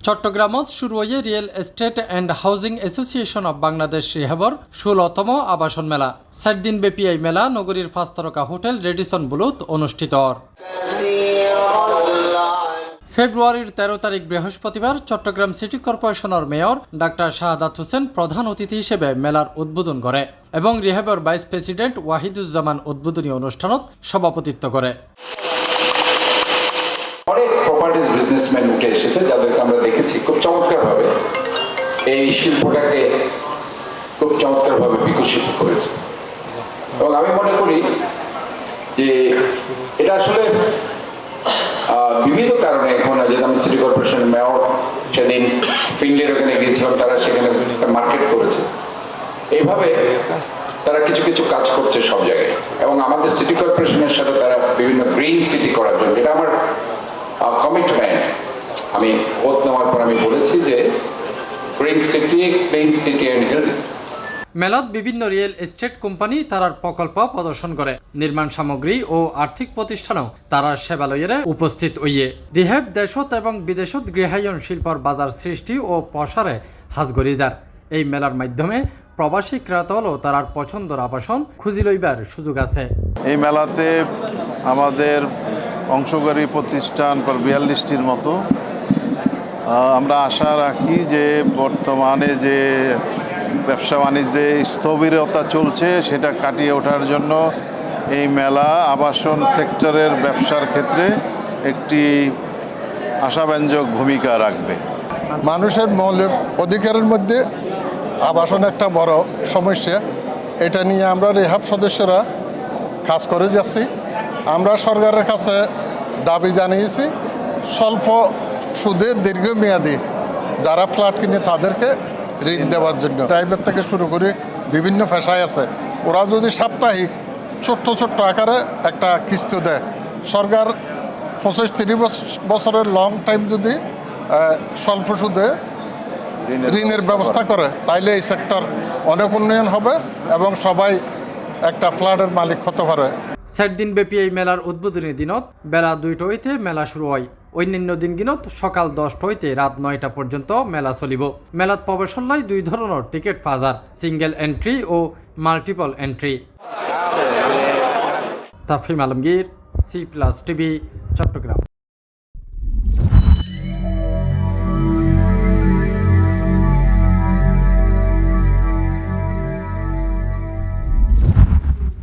চট্টগ্রামত শুরু হয়ে real estate and housing association of Bangladesh রিহাবর ১৬তম আবাসন মেলা। ৪ দিনব্যাপী এই মেলা নগরীর ৫ তারকা হোটেল রেডিসন ব্লুত অনুষ্ঠিত। ফেব্রুয়ারির ১৩ তারিখ বৃহস্পতিবার চট্টগ্রাম সিটি কর্পোরেশনের মেয়র ডাক্তার শাহাদাত হোসেন প্রধান অতিথি হিসেবে মেলার উদ্বোধন করে এবং রিহাবর ভাইস প্রেসিডেন্ট ওয়াহিদুজ্জামান উদ্বোধনী অনুষ্ঠানত সভাপতিত্ব করে। অনেক প্রপার্টিজ বিজনেসম্যান উঠে এসেছে, যাদেরকে আমরা দেখেছি খুব চমৎকারভাবে এই শিল্পটাকে খুব চমৎকারভাবে বিকশিত করেছে। এবং আমি মনে করি যে এটা আসলে বিবিধ কারণে এখন যেহেতু আমি সিটি কর্পোরেশনের মেয়র, সেদিন ফিল্ডের ওখানে গিয়েছিলাম, তারা সেখানে মার্কেট করেছে। এইভাবে তারা কিছু কিছু কাজ করছে সব জায়গায়, এবং আমাদের সিটি কর্পোরেশনের সাথে তারা বিভিন্ন গ্রিন সিটি করার জন্য, এটা আমার কমিটমেন্ট। আমি ওত নেওয়ার পর আমি বলেছি যে green city, clean city and healthy. মেলাত বিভিন্ন রিয়েল এস্টেট কোম্পানি তারার প্রকল্প প্রদর্শন করে, নির্মাণ সামগ্রী ও আর্থিক প্রতিষ্ঠানও তারার সেবালয়ের উপস্থিত হইয়ে রিহেব দেশত এবং বিদেশত গৃহায়ন শিল্পর বাজার সৃষ্টি ও প্রসারে হাজগরি যার। এই মেলার মাধ্যমে প্রবাসী ক্রেতাও তারার পছন্দর আবাসন খুঁজি লইবার সুযোগ আছে। এই মেলাতে আমাদের অংশকারী প্রতিষ্ঠান ৪২টির মতো। আমরা আশা রাখি যে বর্তমানে যে ব্যবসা বাণিজ্যে স্থবিরতা চলছে সেটা কাটিয়ে ওঠার জন্য এই মেলা আবাসন সেক্টরের ব্যবসার ক্ষেত্রে একটি আশাব্যঞ্জক ভূমিকা রাখবে। মানুষের মৌলিক অধিকারের মধ্যে আবাসন একটা বড় সমস্যা, এটা নিয়ে আমরা রিহাব সদস্যরা কাজ করে যাচ্ছি। আমরা সরকারের কাছে দাবি জানিয়েছি স্বল্প সুদে দীর্ঘমেয়াদী যারা ফ্ল্যাট কিনে তাদেরকে ঋণ দেওয়ার জন্য। প্রাইভেট থেকে শুরু করে বিভিন্ন পেশায় আছে, ওরা যদি সাপ্তাহিক ছোট্ট ছোট্ট আকারে একটা কিস্তি দেয়, সরকার ২৫-৩০ বছরের লং টাইম যদি স্বল্প সুদে ঋণের ব্যবস্থা করে, তাইলে এই সেক্টর অনেক উন্নয়ন হবে এবং সবাই একটা ফ্ল্যাটের মালিক হতে পারে। ৪ দিনব্যাপী এই মেলার উদ্বোধনী দিনত বেলা ২টা হইতে মেলা শুরু হয়। অন্যান্য দিনগিনত সকাল ১০টা হইতে রাত ৯টা পর্যন্ত মেলা চলিব। মেলাত প্রবেশন লাই ২ ধরনের টিকিট পাওয়া, সিঙ্গেল এন্ট্রি ও multiple entry. Tafhim Alamgir, C+ TV, Chittagong.